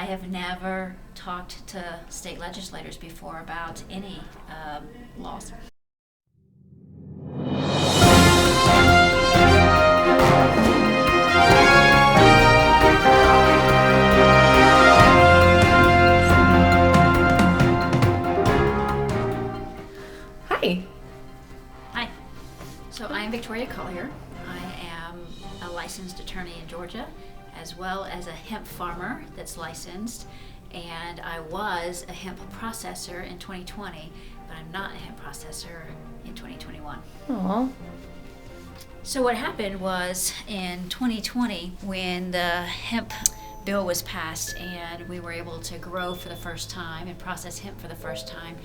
I have never talked to state legislators before about any laws. Hi. So I am Victoria Collier. I am a licensed attorney in Georgia, as well as a hemp farmer that's licensed, and I was a hemp processor in 2020, but I'm not a hemp processor in 2021. Aww. So what happened was in 2020, when the hemp bill was passed and we were able to grow for the first time and process hemp for the first time,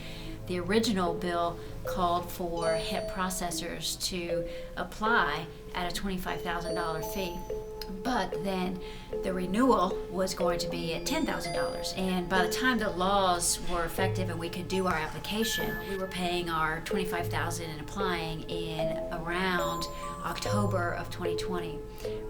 the original bill called for hemp processors to apply at a $25,000 fee. But then the renewal was going to be at $10,000. And by the time the laws were effective and we could do our application, we were paying our $25,000 and applying in around October of 2020,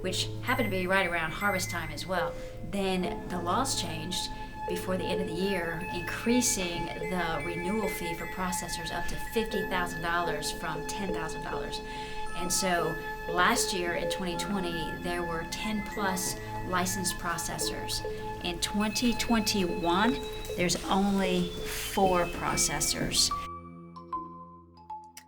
which happened to be right around harvest time as well. Then the laws changed before the end of the year, increasing the renewal fee for processors up to $50,000 from $10,000. And so last year in 2020, there were 10 plus licensed processors. In 2021, there's only 4 processors.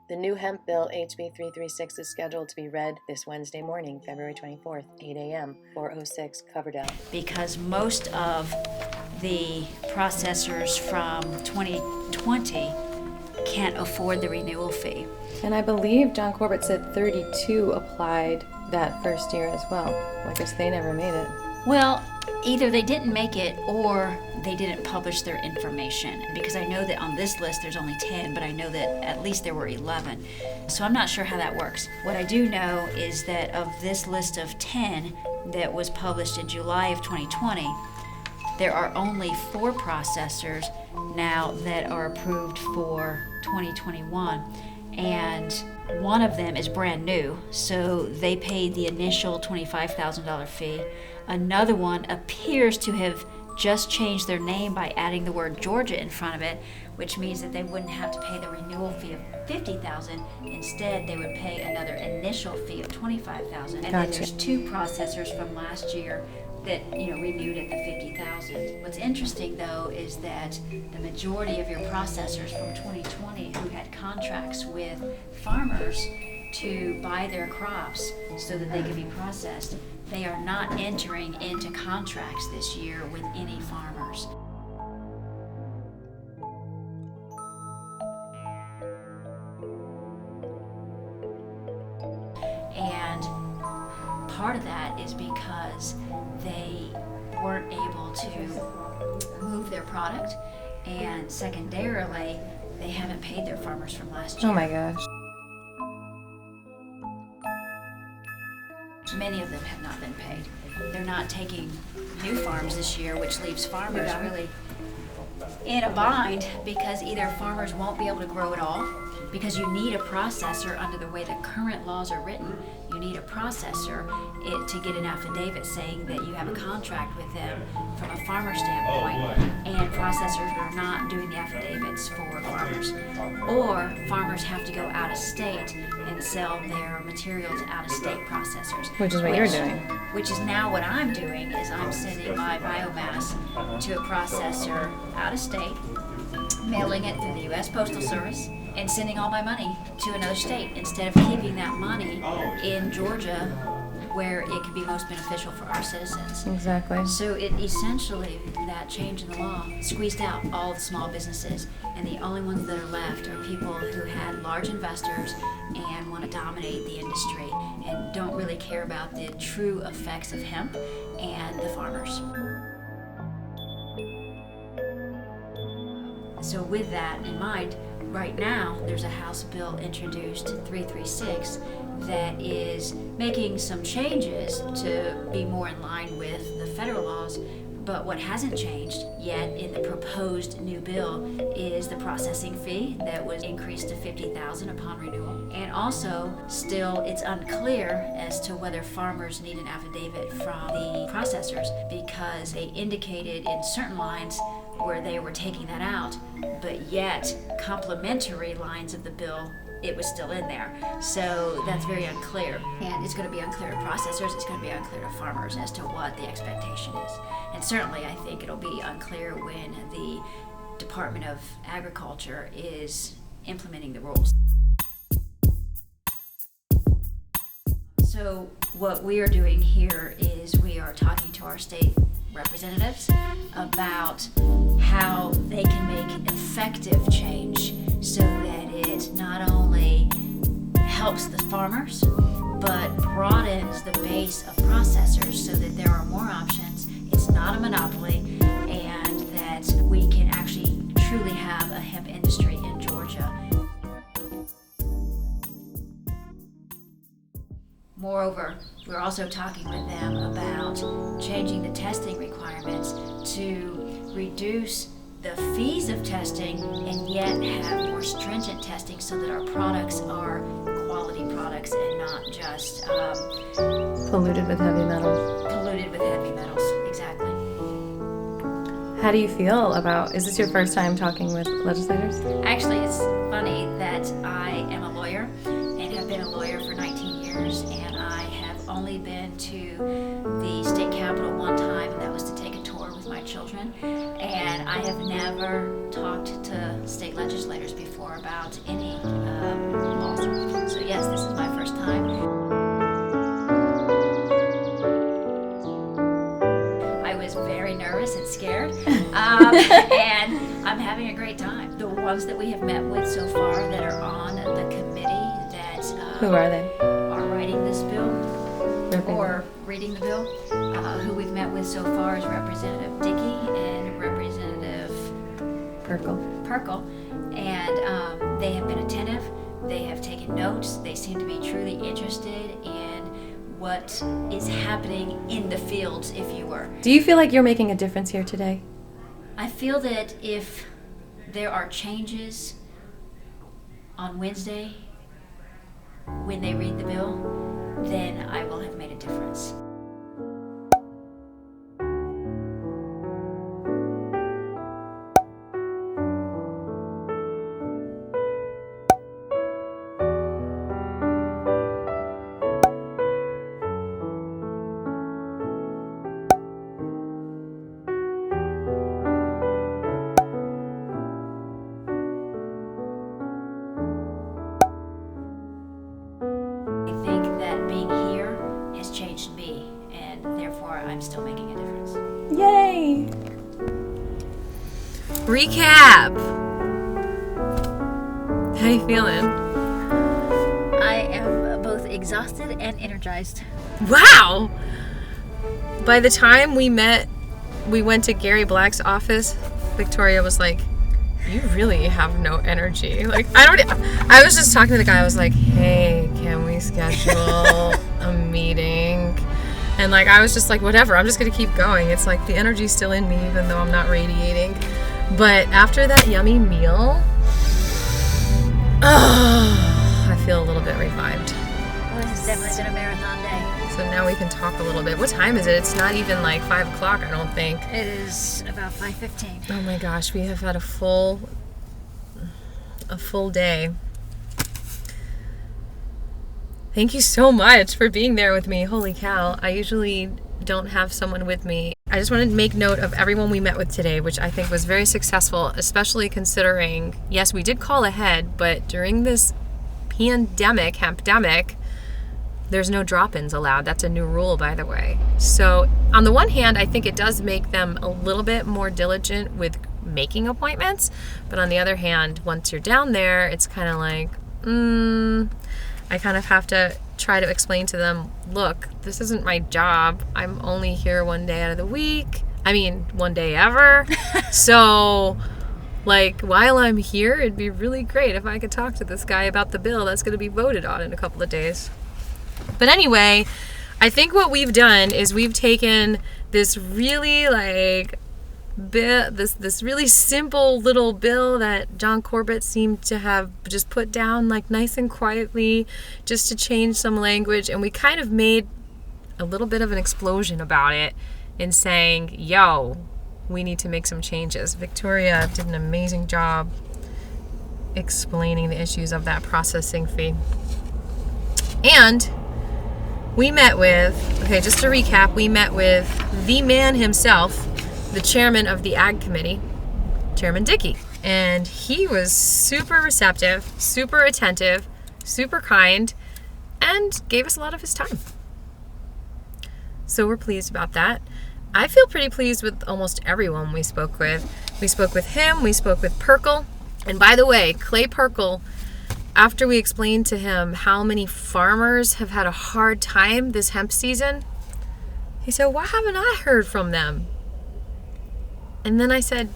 The new hemp bill, HB336, is scheduled to be read this Wednesday morning, February 24th, 8 a.m., 406 Coverdale. Because most of the processors from 2020 can't afford the renewal fee. And I believe John Corbett said 32 applied that first year as well. I guess they never made it. Well, either they didn't make it or they didn't publish their information, because I know that on this list there's only 10, but I know that at least there were 11. So I'm not sure how that works. What I do know is that of this list of 10 that was published in July of 2020, there are only 4 processors now that are approved for 2021. And one of them is brand new, so they paid the initial $25,000 fee. Another one appears to have just changed their name by adding the word Georgia in front of it, which means that they wouldn't have to pay the renewal fee of $50,000. Instead, they would pay another initial fee of $25,000. And then there's 2 processors from last year that renewed at the $50,000. What's interesting though is that the majority of your processors from 2020 who had contracts with farmers to buy their crops so that they could be processed, they are not entering into contracts this year with any farmers. And part of that is because they weren't able to move their product, and secondarily, they haven't paid their farmers from last year. Oh my gosh. Many of them have not been paid. They're not taking new farms this year, which leaves farmers really in a bind, because either farmers won't be able to grow at all, because you need a processor under the way the current laws are written. You need a processor to get an affidavit saying that you have a contract with them from a farmer standpoint, and processors are not doing the affidavits for farmers. Or farmers have to go out of state and sell their material to out-of-state processors. Which is what you're doing. Which is now what I'm doing, is I'm sending my biomass to a processor out of state, mailing it through the U.S. Postal Service, and sending all my money to another state instead of keeping that money in Georgia where it could be most beneficial for our citizens. Exactly. So it essentially, that change in the law, squeezed out all the small businesses, and the only ones that are left are people who had large investors and want to dominate the industry and don't really care about the true effects of hemp and the farmers. So with that in mind, right now there's a House bill introduced, 336, that is making some changes to be more in line with the federal laws, But what hasn't changed yet in the proposed new bill is the processing fee that was increased to $50,000 upon renewal. And also, still, it's unclear as to whether farmers need an affidavit from the processors, because they indicated in certain lines where they were taking that out, but yet complementary lines of the bill, it was still in there. So that's very unclear. And it's going to be unclear to processors, it's going to be unclear to farmers as to what the expectation is. And certainly I think it'll be unclear when the Department of Agriculture is implementing the rules. So what we are doing here is we are talking to our state representatives about how they can make effective change so that it not only helps the farmers, but broadens the base of processors so that there are more options, it's not a monopoly, and that we can actually truly have a hemp industry in Georgia. Moreover, we're also talking with them about changing the testing requirements to reduce the fees of testing and yet have more stringent testing so that our products are quality products and not just Polluted with heavy metals. polluted with heavy metals. Exactly. How do you feel about, is this your first time talking with legislators? Actually, it's funny that I am a lawyer and have been a lawyer for 19 years, and I have only been to the state capitol one time, and that was to take a tour with my children. And I have never talked to state legislators before about any laws. So yes, this is my first time. I was very nervous and scared, and I'm having a great time. The ones that we have met with so far that are on the committee that Who are they? are writing this bill or reading the bill, who we've met with so far is Representative Dickey and Representative Perkle, and they have been attentive, they have taken notes, they seem to be truly interested in what is happening in the fields, if you were. Do you feel like you're making a difference here today? I feel that if there are changes on Wednesday when they read the bill, then I will have made a difference. I think that being here has changed me, and therefore I'm still making a difference. Yay! Recap. How you feeling? I am both exhausted and energized. Wow. By the time we met, we went to Gary Black's office. Victoria was like, "You really have no energy." Like, I was just talking to the guy. I was like, "Hey, can we schedule a meeting?" And like, I was just like, "Whatever. I'm just gonna keep going." It's like the energy's still in me, even though I'm not radiating. But after that yummy meal, I feel a little bit revived. Well, this has definitely been a marathon day. So now we can talk a little bit. What time is it? It's not even like 5 o'clock, I don't think. It is about 5:15. Oh my gosh, we have had a full day. Thank you so much for being there with me. Holy cow. I usually don't have someone with me. I just wanted to make note of everyone we met with today, which I think was very successful, especially considering, yes, we did call ahead, but during this Hempdemic, there's no drop-ins allowed. That's a new rule, by the way. So on the one hand, I think it does make them a little bit more diligent with making appointments. But on the other hand, once you're down there, it's kind of like, I kind of have to try to explain to them, look, this isn't my job. I'm only here one day out of the week. I mean, one day ever. So, like, while I'm here, it'd be really great if I could talk to this guy about the bill that's going to be voted on in a couple of days. But anyway, I think what we've done is we've taken this really like this really simple little bill that John Corbett seemed to have just put down like nice and quietly just to change some language, and we kind of made a little bit of an explosion about it in saying, yo, we need to make some changes. Victoria did an amazing job explaining the issues of that processing fee. And we met with, okay, just to recap, we met with the man himself, the chairman of the Ag Committee, Chairman Dickey. And he was super receptive, super attentive, super kind, and gave us a lot of his time. So we're pleased about that. I feel pretty pleased with almost everyone we spoke with. We spoke with him, we spoke with Perkle. And by the way, Clay Perkle, after we explained to him how many farmers have had a hard time this hemp season, he said, why haven't I heard from them? And then I said,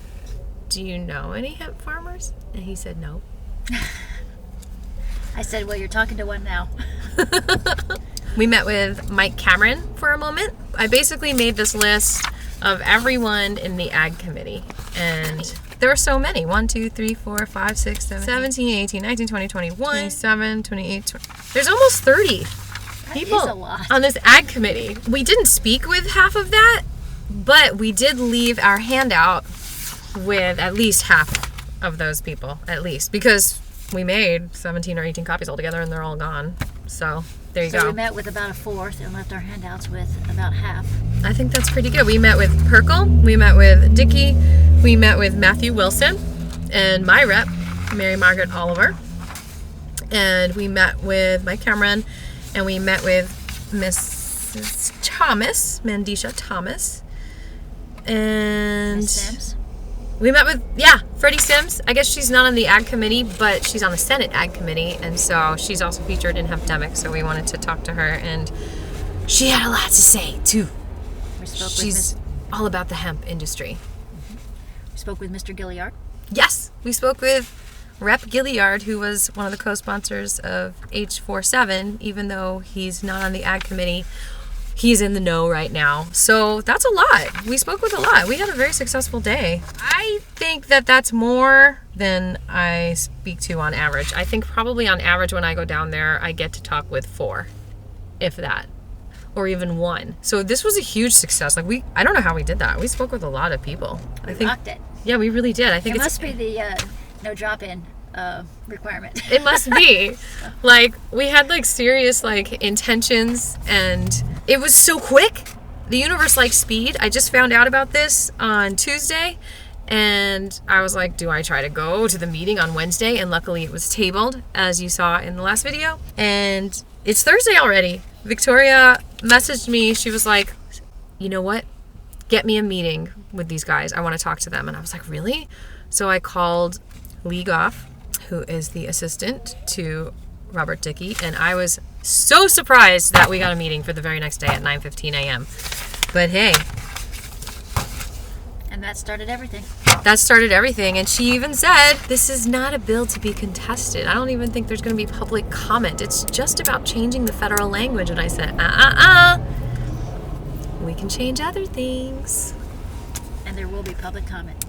do you know any hemp farmers? And he said, no. I said, well, you're talking to one now. We met with Mike Cameron for a moment. I basically made this list of everyone in the Ag Committee. And there were so many. 1, 2, 3, 4, 5, 6, 7, 17, 18, 19, 20, 21, 27, 28, 20. There's almost 30 people is a lot. on this Ag Committee. We didn't speak with half of that, but we did leave our handout with at least half of those people, at least, because we made 17 or 18 copies altogether and they're all gone. So there you go. So we met with about a fourth and left our handouts with about half. I think that's pretty good. We met with Perkle, we met with Dickey, we met with Matthew Wilson, and my rep, Mary Margaret Oliver, and we met with Mike Cameron, and we met with Mrs. Thomas, Mandisha Thomas, and Ms. Sims. we met with, Freddie Sims. I guess she's not on the Ag Committee, but she's on the Senate Ag Committee, and so she's also featured in Hempdemic, so we wanted to talk to her, and she had a lot to say, too. We spoke She's all about the hemp industry. we spoke with Mr. Gilliard. Yes, we spoke with Rep. Gilliard, who was one of the co-sponsors of H47, even though he's not on the Ag Committee. He's in the know right now. So that's a lot. We spoke with a lot. We had a very successful day. I think that that's more than I speak to on average. I think probably on average when I go down there, I get to talk with 4, if that, or even 1. So this was a huge success. Like I don't know how we did that. We spoke with a lot of people. I think Rocked it. Yeah, we really did. I think It it's must be the no drop-in requirement. It must be. Like, we had, like, serious, like, intentions, and it was so quick. The universe likes speed. I just found out about this on Tuesday, and I was like, do I try to go to the meeting on Wednesday? And luckily it was tabled, as you saw in the last video. And it's Thursday already. Victoria messaged me. She was like, you know what? Get me a meeting with these guys. I want to talk to them. And I was like, really? So I called Lee Goff, who is the assistant to Robert Dickey, and I was so surprised that we got a meeting for the very next day at 9:15 a.m. But hey. And that started everything. That started everything, and she even said, this is not a bill to be contested. I don't even think there's going to be public comment. It's just about changing the federal language. And I said, we can change other things. And there will be public comment.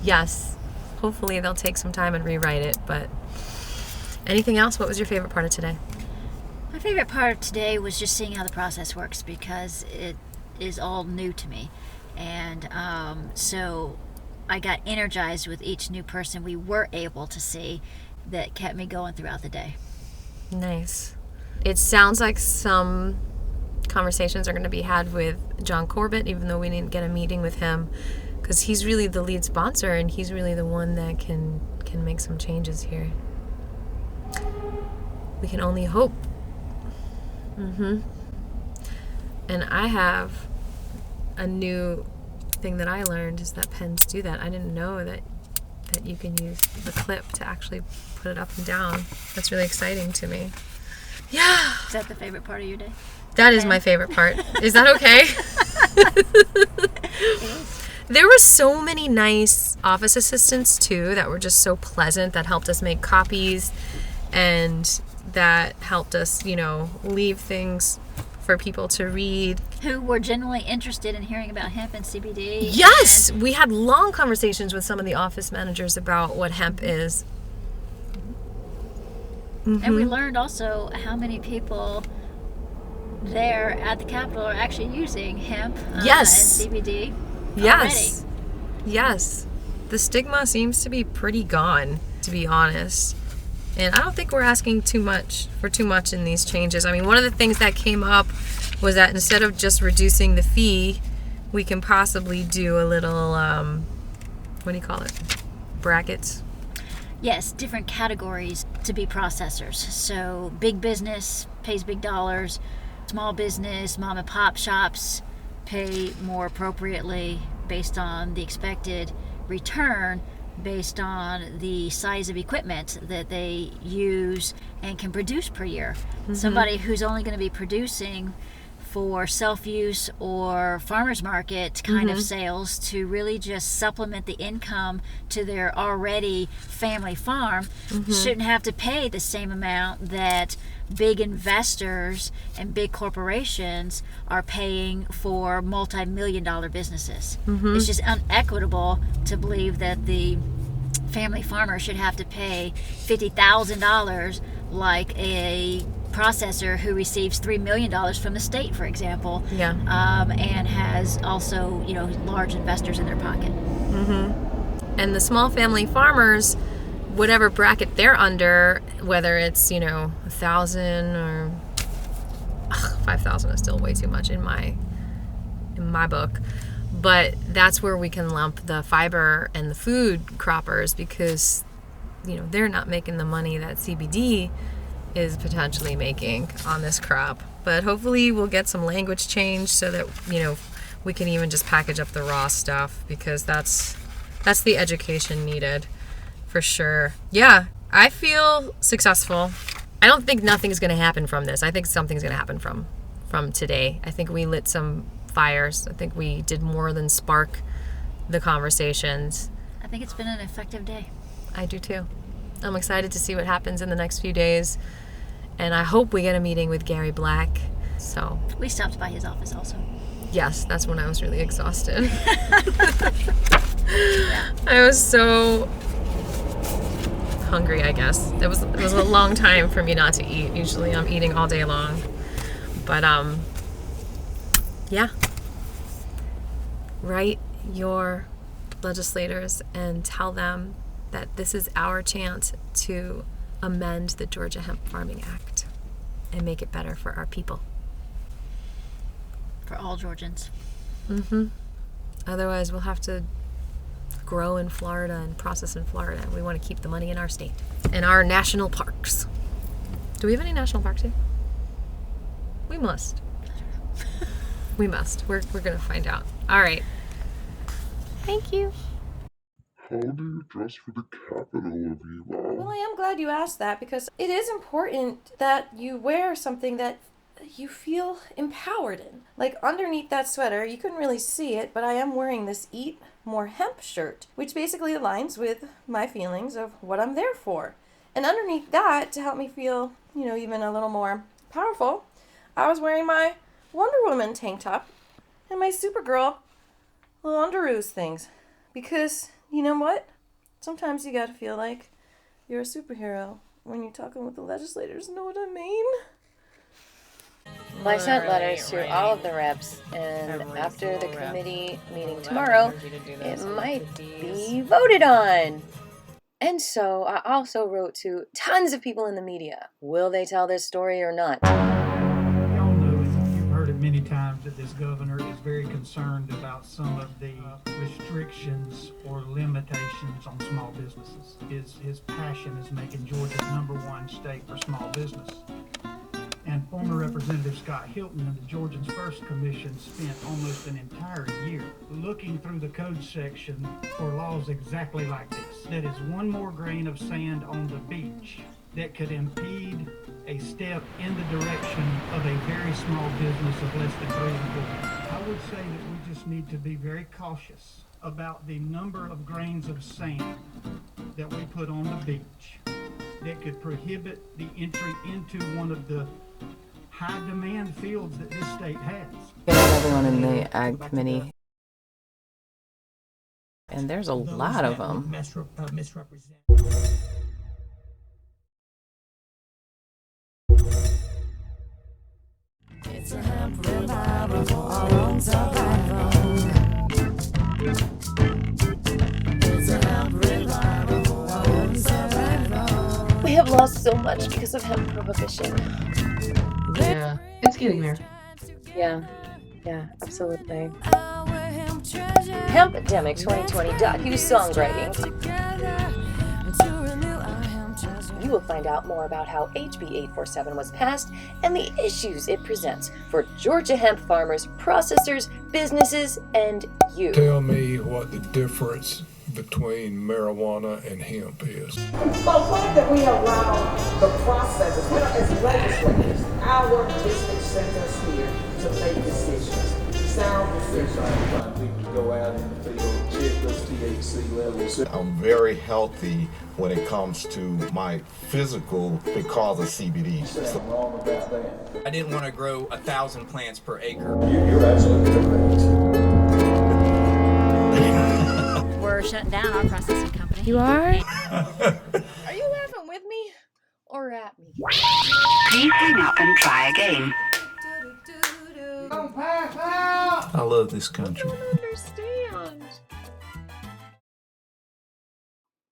Yes. Hopefully they'll take some time and rewrite it, but anything else? What was your favorite part of today? My favorite part of today was just seeing how the process works because it is all new to me. And so I got energized with each new person we were able to see that kept me going throughout the day. Nice. It sounds like some conversations are going to be had with John Corbett, even though we didn't get a meeting with him, because he's really the lead sponsor and he's really the one that can make some changes here. We can only hope. And I have a new thing that I learned is that pens do that. I didn't know that you can use the clip to actually put it up and down. That's really exciting to me. Yeah. Is that the favorite part of your day? That is my favorite part. Is that okay? There were so many nice office assistants too that were just so pleasant, that helped us make copies and that helped us, leave things for people to read. Who were genuinely interested in hearing about hemp and CBD. Yes, we had long conversations with some of the office managers about what hemp is. And we learned also how many people there at the Capitol are actually using hemp Yes. and CBD Yes. already. Yes. The stigma seems to be pretty gone, to be honest. And I don't think we're asking too much in these changes. I mean, one of the things that came up was that instead of just reducing the fee, we can possibly do a little, what do you call it? Brackets? Yes, different categories to be processors. So big business pays big dollars, small business, mom and pop shops pay more appropriately based on the expected return, based on the size of equipment that they use and can produce per year. Somebody who's only going to be producing for self-use or farmers market kind of sales to really just supplement the income to their already family farm shouldn't have to pay the same amount that big investors and big corporations are paying for multi-million dollar businesses. It's just unequitable to believe that the family farmer should have to pay $50,000 like a processor who receives $3 million from the state, for example, and has also, large investors in their pocket. And the small family farmers, whatever bracket they're under, whether it's, 1,000 or 5,000 is still way too much in my book. But that's where we can lump the fiber and the food croppers because, they're not making the money that CBD is potentially making on this crop. But hopefully we'll get some language change so that, we can even just package up the raw stuff because that's the education needed for sure. Yeah, I feel successful. I don't think nothing's going to happen from this. I think something's going to happen from today. I think we lit some fires. I think we did more than spark the conversations. I think it's been an effective day. I do too. I'm excited to see what happens in the next few days. And I hope we get a meeting with Gary Black. So We stopped by his office also. yes, that's when I was really exhausted. I was so hungry, I guess. It was a long time for me not to eat. Usually I'm eating all day long. But yeah. Write your legislators and tell them that this is our chance to amend the Georgia Hemp Farming Act and make it better for our people. For all Georgians. Otherwise, we'll have to grow in Florida and process in Florida. We want to keep the money in our state and our national parks. Do we have any national parks here? We must. We must. We're going to find out. All right. Thank you. How do you dress for the Capitol, Aviva? Well, I am glad you asked that because it is important that you wear something that you feel empowered in. Like underneath that sweater, you couldn't really see it, but I am wearing this Eat More Hemp shirt, which basically aligns with my feelings of what I'm there for. And underneath that, to help me feel, even a little more powerful, I was wearing my Wonder Woman tank top and my Supergirl little underoos things. Because, you know what? Sometimes you gotta feel like you're a superhero when you're talking with the legislators. Know what I mean? Well, I sent letters to all of the reps, and after the committee meeting tomorrow, it might be voted on. And so I also wrote to tons of people in the media. Will they tell this story or not? Y'all know, and you've heard it many times, that this governor is very concerned about some of the restrictions or limitations on small businesses. His passion is making Georgia the #1 state for small business. And former Representative Scott Hilton and the Georgians First Commission spent almost an entire year looking through the code section for laws exactly like this. That is one more grain of sand on the beach that could impede a step in the direction of a very small business of less than 3 employees. I would say that we just need to be very cautious about the number of grains of sand that we put on the beach that could prohibit the entry into one of the high demand fields that this state has. We have everyone in the Ag Committee, and there's a lot of them. Misrepresent. It's a hemp revival for our own survival. It's a hemp revival for our own survival. We have lost so much because of hemp prohibition. Yeah, it's getting there. Yeah, absolutely. Hempdemic 2020 docu-songwriting. You will find out more about how HB 847 was passed and the issues it presents for Georgia hemp farmers, processors, businesses, and you. Tell me what the difference between marijuana and hemp is. Well, fact that we allow the processes, as legislators, our district sent us here to make decisions. Sound decisions. Trying people to go out in the field, check those THC levels. I'm very healthy when it comes to my physical because of CBD. Something wrong about that. I didn't want to grow 1,000 plants per acre. You're absolutely correct. We're shutting down our processing company. You are? Are you laughing with me or at me? Please hang up and try again. I love this country. I don't understand.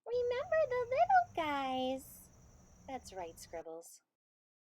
Remember the little guys. That's right, Scribbles.